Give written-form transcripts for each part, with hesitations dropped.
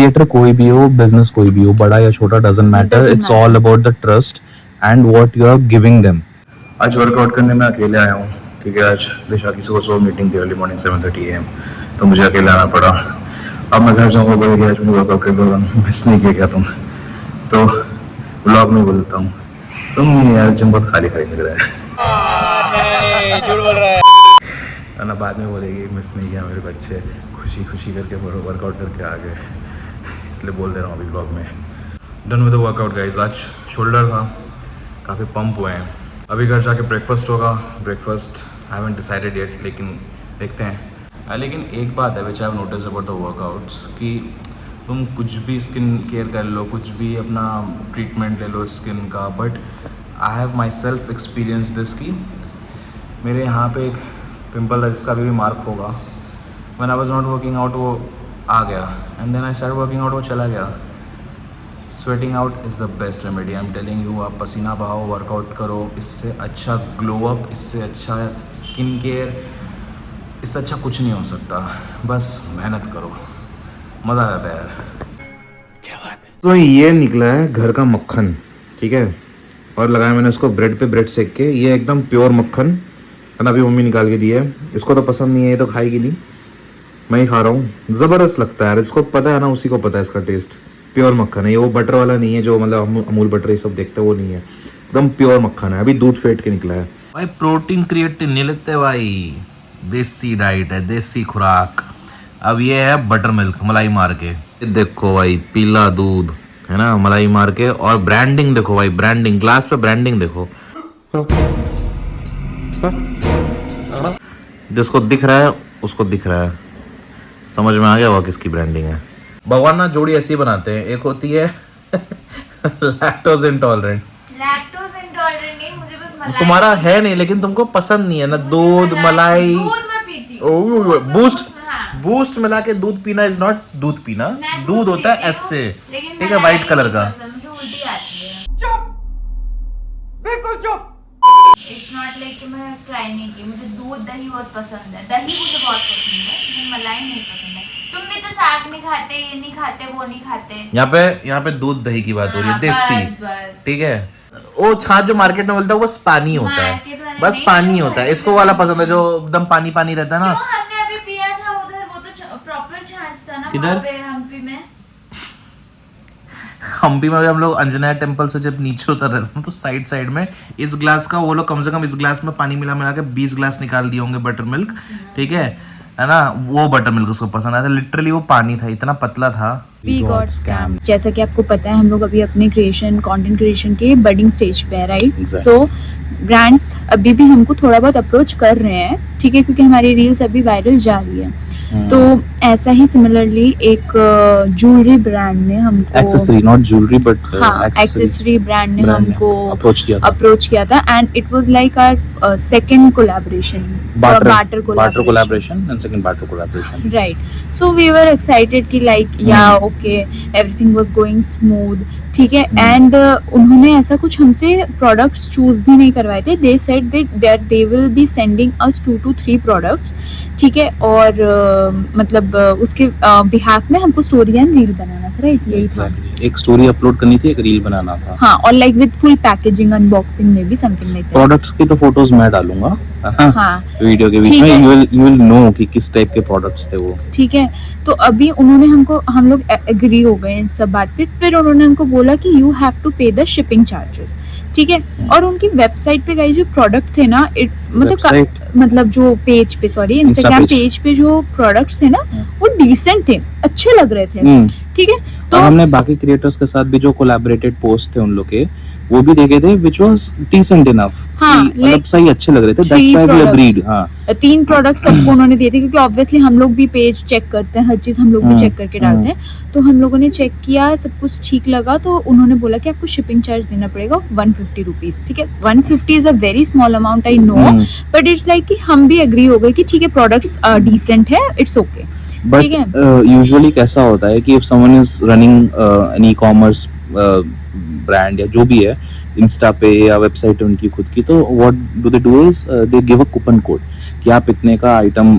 Theatre कोई भी हो, बिजनेस कोई भी हो, बड़ा या छोटा, doesn't matter, it's all about the trust and what you are giving them. आज वर्कआउट करने में अकेले आया हूँ क्योंकि आज दिशा की सुबह मीटिंग थी अर्ली मॉर्निंग 7:30 AM, तो मुझे अकेले आना पड़ा। अब मैं घर जाऊँगा, बोलेगी आज मुझे वर्कआउट कर दो, मिस नहीं किया क्या तुम, तो ब्लॉग में बोलता हूँ तुम नहीं यार, जिम बहुत खाली खाली लग रहा है, झूठ बोल रहा है ना। बाद में बोलेगी मिस नहीं किया मेरे बच्चे, खुशी खुशी करके वर्कआउट करके आ गए, इसलिए बोल दे रहा हूँ अभी ब्लॉग में। Done with the workout guys. आज शोल्डर था, काफ़ी पंप हुए हैं। अभी घर जाके ब्रेकफास्ट होगा। Breakfast I haven't decided yet, लेकिन देखते हैं। लेकिन एक बात है which I have notice about the workouts कि तुम कुछ भी स्किन केयर कर लो, कुछ भी अपना ट्रीटमेंट ले लो स्किन का, but I have my self experience this कि मेरे यहाँ पे एक पिंपल था जिसका अभी भी मार्क होगा। When I was not working out वो आ गया, and then I start working out, वो चला गया। Sweating out is the best remedy, I am telling you. आप पसीना बहाओ, वर्कआउट करो, इससे अच्छा ग्लो अप, इससे अच्छा स्किन केयर, इससे अच्छा कुछ नहीं हो सकता। बस मेहनत करो, मज़ा आता है यार। क्या बात है। तो ये निकला है घर का मक्खन, ठीक है, और लगाया मैंने उसको ब्रेड पे, ब्रेड सेक के। ये एकदम प्योर मक्खन है ना, अभी मम्मी निकाल के दी है। इसको तो पसंद नहीं है, ये तो खाएगी नहीं, मैं ही खा रहा हूँ। ज़बरदस्त लगता है यार, इसको पता है ना, उसी को पता है इसका टेस्ट। प्योर मक्खन है ये, वो बटर वाला नहीं है जो मतलब अमूल बटर ये सब देखते हैं, वो नहीं है, एकदम प्योर मक्खन है। अभी दूध फेंट के निकला है भाई। प्रोटीन क्रिएटिन नहीं लेते भाई, देसी डाइट है, देसी खुराक। अब ये है बटर मिल्क, मलाई मार के। देखो भाई, पीला दूध है ना, मलाई मार के, और ब्रांडिंग देखो भाई, ब्रांडिंग, ग्लास पे ब्रांडिंग देखो। जिसको दिख रहा है उसको दिख रहा है, समझ में आ गया वो किसकी ब्रांडिंग है। भगवान ना जोड़ी ऐसी बनाते हैं, एक होती है लैक्टोज इंटॉलरेंट। लैक्टोज इंटॉलरेंट नहीं, मुझे बस मलाई। तुम्हारा है नहीं, लेकिन तुमको पसंद नहीं है ना दूध, मलाई। दूध मैं पीती हूँ। बूस्ट, बूस्ट मिला के दूध पीना इज नॉट दूध पीना। दूध होता है ऐसे, ठीक है, व्हाइट कलर का। मुझे उल्टी आती है। चुप, बिल्कुल चुप। इट्स नॉट लाइक कि मैं ट्राई नहीं की। मुझे दूध दही बहुत पसंद है, दही मुझे बहुत पसंद है, लेकिन मलाई नहीं पसंद है। तुम भी तो साग नहीं खाते, ये नहीं खाते, वो नहीं खाते। यहाँ पे दूध दही की बात हो रही है, देसी, बस। ठीक है। वो छाछ जो मार्केट में मिलता है वो बस पानी होता है, बस पानी होता है। इसको वाला पसंद है जो एकदम पानी पानी रहता है ना। हमने अभी पिया था उधर, वो तो प्रॉपर छाछ था ना। किधर? हम्पी में। हम्पी में हम लोग अंजनेय टेम्पल से जब नीचे उतर रहे थे तो साइड साइड में इस ग्लास का, वो लोग कम से कम इस ग्लास में पानी मिला मिला के 20 ग्लास निकाल दिए होंगे बटर मिल्क, ठीक है ना। वो बटर मिल्क उसको पसंद आया था, लिटरली वो पानी था, इतना पतला था। We got scammed। जैसा कि आपको पता है, हम लोग अभी अपने कंटेंट क्रिएशन के बडिंग स्टेज पे है, राइट। सो ब्रांड्स अभी भी हमको थोड़ा बहुत अप्रोच कर रहे हैं, ठीक है, क्योंकि हमारी रील्स अभी वायरल जा रही है। तो ऐसा ही सिमिलरली एक ज्वेलरी ब्रांड ने हमको, accessory, not jewellery but accessory brand ने हमको अप्रोच किया था and it was like our second collaboration, barter collaboration and second barter collaboration, right. So we were excited कि like yeah okay, everything was going smooth, ठीक है। And उन्होंने ऐसा कुछ हमसे प्रोडक्ट्स चूज भी नहीं करवाए थे। They said that they will be sending us 2 to 3 products, ठीक है, और मतलब उसके बिहाफ में हमको स्टोरी एंड रील बनाना था, राइट। यही था, एक स्टोरी अपलोड करनी थी, एक रील बनाना था। हाँ, और like with full packaging, unboxing में भी समथिंग लाइक दैट। प्रोडक्ट्स की तो फोटोज मैं डालूंगा हाँ वीडियो के बीच में, यू विल नो कि किस टाइप के प्रोडक्ट्स थे वो, ठीक है। तो अभी उन्होंने हम लोग एग्री हो गए इन सब बात पे। फिर उन्होंने हमको बोला कि यू हैव टू पे द शिपिंग चार्जेस, ठीक है। और उनकी वेबसाइट पे गई जो प्रोडक्ट थे ना, मतलब जो पेज पे, सॉरी, इंस्टाग्राम पेज पे जो प्रोडक्ट्स थे ना, वो डिसेंट थे, अच्छे लग रहे थे, ठीक है। तो हमने बाकी क्रिएटर्स के साथ भी जो कोलैबोरेटेड पोस्ट थे उन लोग के, वो भी देखे थे, व्हिच वाज डिसेंट इनफ, मतलब सही अच्छे लग रहे थे। That's why we agreed. हां, 3 प्रोडक्ट्स सबको उन्होंने दिए थे, क्योंकि ऑब्वियसली हम लोग भी पेज चेक करते हैं, हर चीज हम लोग भी चेक करके डालते हैं। तो हम लोगों ने चेक किया, सब कुछ ठीक लगा, तो उन्होंने बोला कि आपको शिपिंग चार्ज देना पड़ेगा 150 रुपीज, ठीक है। 150 is a very small amount, I know, but it's like कि हम भी एग्री हो गए कि ठीक है, प्रोडक्ट्स डिसेंट है, इट्स ओके, ठीक है। यूजुअली कैसा होता है कि if someone is running an e-commerce brand या जो भी है, इंस्टा पे या वेबसाइट है उनकी खुद की, तो what do they do is they give a coupon code कि आप इतने का आइटम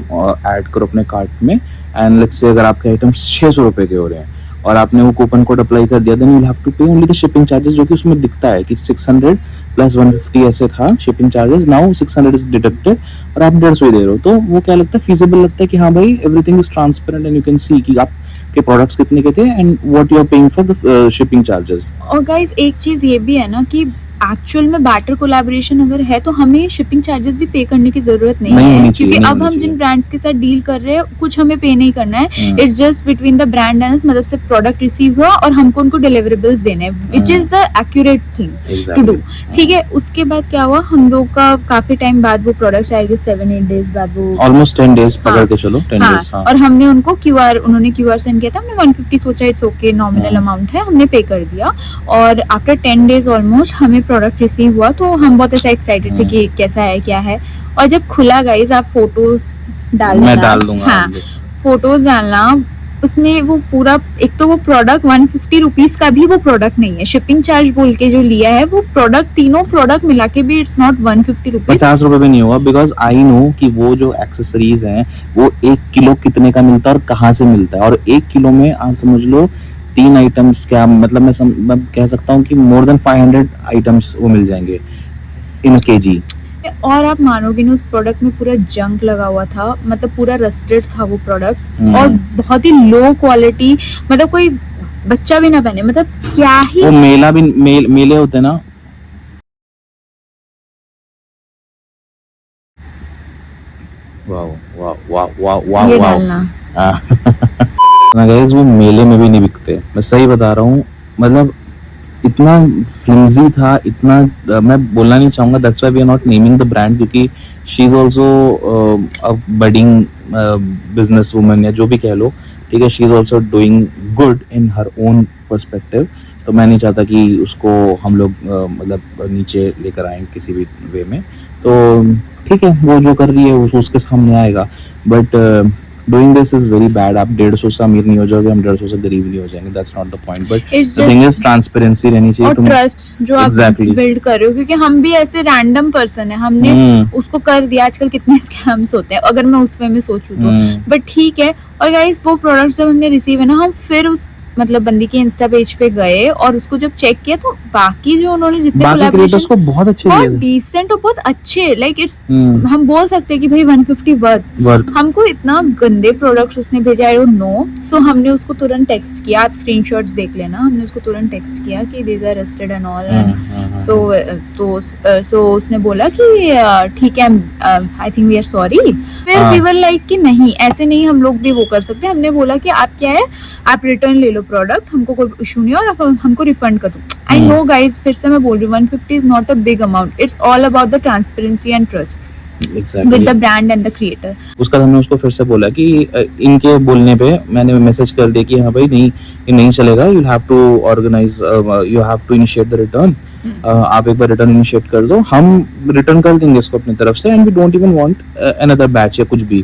ऐड करो अपने कार्ट में, एंड लेट्स से अगर आपके आइटम 600 रुपए के हो रहे हैं, और आपने वो कूपन कोड अप्लाई कर दिया, देन यू हैव टू पे ओनली द शिपिंग चार्जेस, जो कि उसमें दिखता है कि 600 प्लस 150 ऐसे था shipping charges, now 600 is deducted और आप 150 ही दे रहे हो। तो वो क्या लगता है, फीजिबल लगता है कि हाँ भाई everything is transparent and you can see कि आप के प्रोडक्ट्स कितने के थे and what you are paying for the shipping charges. और गाइज एक चीज ये भी है ना कि एक्चुअल में बैटर कोलैबोरेशन अगर है तो हमें शिपिंग चार्जेस भी पे करने की जरूरत नहीं नहीं है, होनी चाहिए, क्योंकि नहीं अब होनी हम जिन चाहिए। ब्रांड्स के साथ डील कर रहे हैं कुछ हमें पे नहीं करना है। It's just between the brand and मतलब सिर्फ प्रोडक्ट रिसीव हुआ और हमको उनको डिलीवरेबल्स देने हैं, which is the accurate thing to do. ठीक है, उसके बाद क्या हुआ, हम लोग का काफी टाइम बाद वो प्रोडक्ट आएगी, 7-8 डेज बाद वो, ऑलमोस्ट 10 डेज पकड़ हाँ, के चलो, 10 हाँ, डेज। हाँ, और हमने उनको उन्होंने क्यूआर सेंड किया था, हमने 150 सोचा इट्स ओके नॉमिनल अमाउंट है, हमने पे कर दिया। और आफ्टर 10 डेज ऑलमोस्ट हमें प्रोडक्ट रिसीव हुआ, तो हम बहुत ऐसा एक्साइटेड थे कि कैसा है क्या है। और जब खुला गाइस, आप फोटोज डालना, मैं डाल दूंगा। हाँ, फोटोज डालना, उसमें वो पूरा, एक तो वो प्रोडक्ट 150 रुपीज का भी वो प्रोडक्ट नहीं है, शिपिंग चार्ज बोल के जो लिया है वो प्रोडक्ट, तीनों प्रोडक्ट मिला के भी इट्स नॉट 150 रुपीज। 50 रुपए भी नहीं हुआ, बिकॉज आई नो कि वो जो एक्सेसरीज हैं वो 1 किलो कितने का मिलता है और कहाँ से मिलता है। और 1 किलो में आप समझ लो 3 आइटम्स, क्या मतलब मैं कह सकता हूँ कि मोर देन 500 आइटम्स वो मिल जाएंगे इन केजी। और आप मानोगे नहीं, उस प्रोडक्ट में पूरा जंक लगा हुआ था, मतलब पूरा रस्टेड था वो प्रोडक्ट, और बहुत ही लो क्वालिटी, मतलब कोई बच्चा भी ना पहने, मतलब क्या ही। वो मेले होते हैं ना, वाह वाह वाह वाह वाह ये वाह। डालना ना गाइस, वो मेले में भी नहीं बिकते, मैं सही बता रहा हूँ। मतलब इतना फ्लिमजी था, इतना मैं बोलना नहीं चाहूंगा, that's why we are not naming the brand, क्योंकि she is also a budding business woman या जो भी कह लो, ठीक है, she is also doing good in her own perspective. तो मैं नहीं चाहता कि उसको हम लोग मतलब नीचे लेकर आए किसी भी वे में। तो ठीक है, वो जो कर रही है उसके सामने आएगा, but doing this is very bad. आप 150 से अमीर नहीं हो जाओगे, हम 150 से गरीब नहीं हो जाएंगे, that's not the point. But It's the thing is transparency रहनी चाहिए। और तुम ट्रस्ट जो आप Exactly. बिल्ड कर रहे हो, क्योंकि हम भी ऐसे रैंडम पर्सन है, हमने उसको कर दिया। आजकल कितने स्कैम्स होते हैं अगर मैं उस वे में सोचूं तो, बट ठीक है। और गाइस वो प्रोडक्ट जब हमने रिसीव है ना, हम फिर उस मतलब बंदी के इंस्टा पेज पे गए और उसको जब चेक किया तो बाकी जो उन्होंने जितने बाकी क्रिएटर्स कोलैबोरेशन को बहुत अच्छे बहुत दिए डिसेंट और बहुत अच्छे, लाइक इट्स, हम बोल सकते हैं कि भाई 150 वर्थ। हमको इतना गंदे प्रोडक्ट्स उसने भेजा, आई डोंट नो। सो हमने उसको तुरंत टेक्स्ट किया, आप स्क्रीनशॉट्स देख लेना, हमने उसको तुरंत टेक्स्ट किया कि these are rusted and all, and so उसने बोला कि ठीक है, I think we are sorry. फिर वी वर लाइक कि नहीं, ऐसे नहीं, हम लोग भी वो कर सकते हैं। हमने बोला कि आप क्या है, आप रिटर्न ले लो प्रोडक्ट, हमको कोई इशू नहीं है, और आप हमको रिफंड कर दो। आई नो गाइज, फिर से मैं बोल रही हूँ, 150 is not a big amount, it's all about the transparency and trust with the brand and the creator. उसका हमने उसको फिर से बोला कि इनके बोलने पे मैंने मैसेज कर दिया कि हाँ भाई नहीं, ये नहीं चलेगा, you have to organise, you have to initiate the return. आप एक बार रिटर्न इनिशिएट कर दो, हम रिटर्न कर देंगे इसको अपनी तरफ से, and we don't even want another batch या कुछ भी।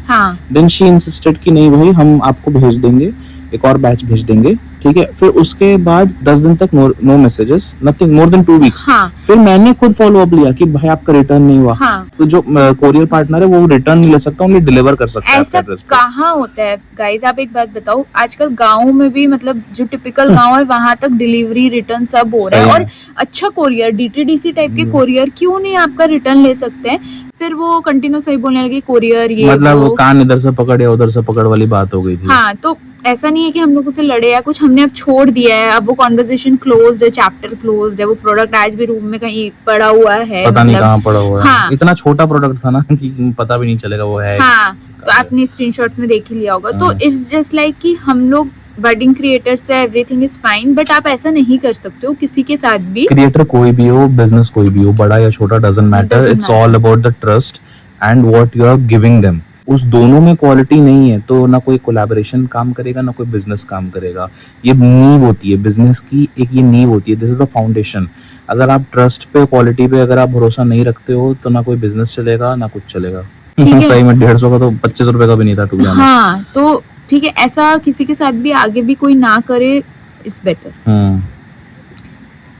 देन शी इंसिस्टेड कि नहीं भाई, हम आपको भेज देंगे, एक और बैच भेज देंगे, ठीक है। फिर उसके बाद 10 दिन तक no messages, nothing, more than 2 weeks. फिर मैंने खुद फॉलो अप लिया कि भाई आपका रिटर्न नहीं हुआ। तो जो कोरियर पार्टनर है वो रिटर्न नहीं ले सकता, ओनली डिलीवर कर सकता है। ऐसा कहाँ होता है गाइस? आप एक बात बताओ, आजकल गाँव में भी, मतलब जो टिपिकल गाँव है वहां तक डिलीवरी रिटर्न सब हो रहा है, और अच्छा कोरियर, डीटीडीसी टाइप के कोरियर क्यों नहीं आपका रिटर्न ले सकते हैं? फिर वो कंटिन्यू सही बोलने लगे कोरियर ये, मतलब वो कान इधर से पकड़ या उधर से पकड़ वाली बात हो गई थी। हाँ, तो ऐसा नहीं है कि हम लोग उसे लड़े या कुछ, हमने अब छोड़ दिया है, अब वो कॉन्वर्सेशन क्लोज्ड है, चैप्टर क्लोज्ड है। वो प्रोडक्ट आज भी रूम में कहीं पड़ा हुआ है, पता नहीं कहाँ पड़ा हुआ है। हाँ, इतना छोटा प्रोडक्ट था ना कि पता भी नहीं चलेगा वो है। हाँ, तो आपने स्क्रीनशॉट्स में देख ही लिया होगा। तो इट्स जस्ट लाइक कि हम लोग बडिंग क्रिएटर्स है, एवरीथिंग इज फाइन, बट आप ऐसा नहीं कर सकते हो किसी के साथ भी। क्रिएटर कोई भी हो, बिजनेस कोई भी हो, बड़ा या छोटा, doesn't matter, it's all about the trust and what you are giving them. उस दोनों में क्वालिटी नहीं है तो ना कोई कोलैबोरेशन काम करेगा, ना कोई बिजनेस काम करेगा। ये नींव होती है बिजनेस की, एक ये नींव होती है, दिस इज द फाउंडेशन। अगर आप ट्रस्ट पे, क्वालिटी पे अगर आप भरोसा नहीं रखते हो तो ना कोई बिजनेस चलेगा, ना कुछ चलेगा। सही में 150 का तो 25 रुपए का भी नहीं था, टू बी ऑनेस्ट। हाँ, तो ठीक है, ऐसा किसी के साथ भी आगे भी कोई ना करे, इट्स बेटर।